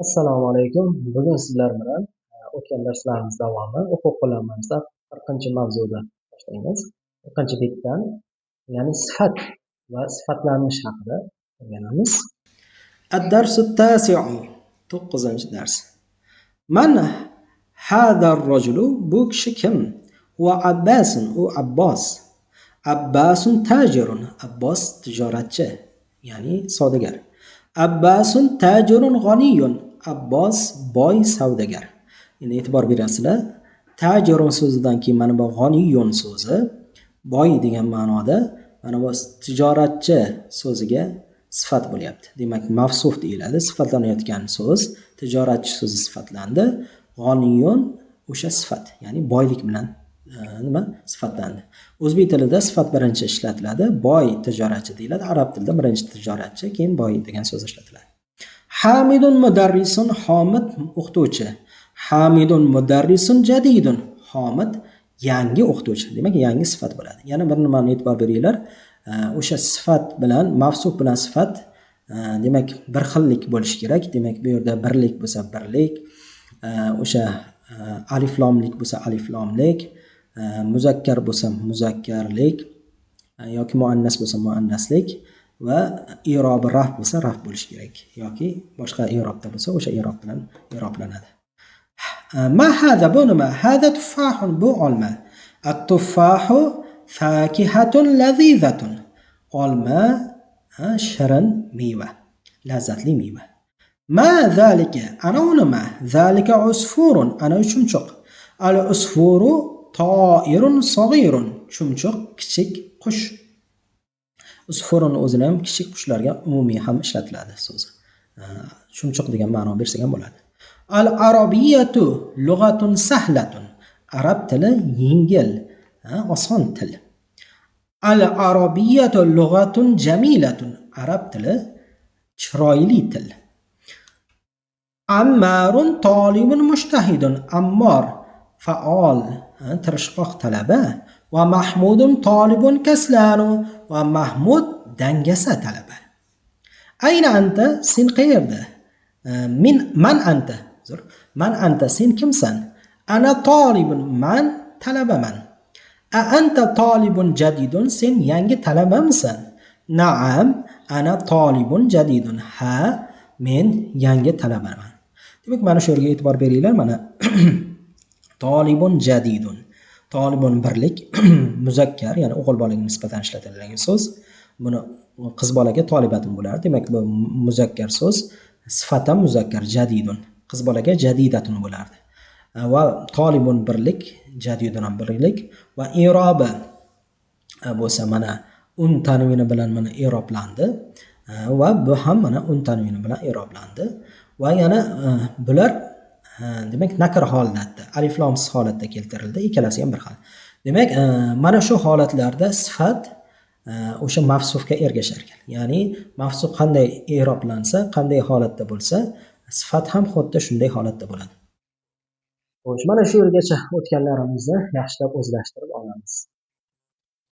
Assalomu alaykum. Bugun sizlar bilan o'tgan darslarimiz davomi o'quv qo'llanmamizda 40-mavzuda boshlaymiz. 40-betdan, ya'ni sifat va sifatlanish haqida o'rganamiz. Ad-darsu at-tasi'u 9-dars. Man hada ar-rajulu? Bu kishi kim? Huwa Abbasun, u Abbos. Abbasun tajirun, Abbos tijoratchi, ya'ni savdogar. Abbasun tajirun g'aniyun, Abbos boy savdogar. Endi e'tibor berasizlar. Tajirun so'zidan keyin mana bu g'aniyun so'zi boy degan ma'noda, mana bu tijoratchi so'ziga sifat bo'lyapti. Demak, mavsuf deyiladi. Sifatlanayotgan so'z tijoratchi so'zi sifatlandi. G'aniyun o'sha sifat, ya'ni boylik bilan sifatlandi. O'zbek tilida sifat birinchi ishlatiladi, boy tijoratchi deyiladi. Arab tilida birinchi tijoratchi, keyin boy degan so'z ishlatiladi. Hamidun mudarrisun, Homid o'qituvchi. Hamidun mudarrisun jadidun, Homid yangi o'qituvchi. Demak, yangi sifat bo'ladi. Yana bir nimani e'tibor beringlar. O'sha sifat bilan mavsuf bilan sifat demak bir xillik bo'lishi kerak. Demak, bu yerda birlik bo'lsa birlik, o'sha aliflomlik bo'lsa aliflomlik, muzakkar bo'lsa muzakkarlik yoki muannas bo'lsa muannaslik va i'robi raf bo'lsa raf bo'lishi kerak yoki boshqa i'robda bo'lsa o'sha i'rob bilan i'roblanadi. Ma hada, bu nima? Hada tuffahun, bu olma. At-tuffahu fakihatun lazizatun. Olma shirin meva, lazzatli meva. Ma zalika, ana u nima? Zalika usfurun, ana chumchuq. Al-usfuru ta'irun saghirun, chumchuq kichik qush. Usfurun o'zini ham kichik qushlarga umumiy ham ishlatiladi so'zi. Chumchuq degan ma'no bersak ham bo'ladi. Al-arabiyatu lughatun sahlatun, arab tili yengil, oson til. Al-arabiyatu lughatun jamilatun, arab tili chiroyli til. Ammarun talibun mushtahidun, Ammor faol, tirishqoq talaba. Va Mahmudun talibun kaslanu, va Mahmud dangasa talaba. Ayna anta, sen qayerda? Man anta, man anta, sen kimsan? Ana talibun, man talabaman. A anta talibun jadidun, sen yangi talabamisan? Na'am, ana talibun jadidun, ha, men yangi talabaman. Demak, mana shu yerga e'tibor beringlar. Mana talibun jadidun, talibun birlik, muzakkar, ya'ni o'g'il bolaga nisbatan ishlatiladigan so'z. Buni qiz bolaga tolibatun bo'lar. Demak, bu muzakkar so'z, sifatan muzakkar jadidun, qiz bolaga jadidatun bo'lardi. Va talibun birlik, jadidun ham birlik va i'robi bo'lsa mana un tanvini bilan mana i'roblandi va bu ham mana un tanvini bilan i'roblandi va yana bular demak nakr holatda, alif lomsiz holatda keltirildi. Ikkalasi ham bir xil. Demak, mana shu holatlarda sifat o'sha mavsufga ergashar ekan. Ya'ni mavsuf qanday i'roblansa, qanday holatda bo'lsa, sifat ham xuddi shunday holatda bo'ladi. Xo'sh, mana shu yergacha o'tganlarimizni yaxshilab o'zlashtirib olamiz.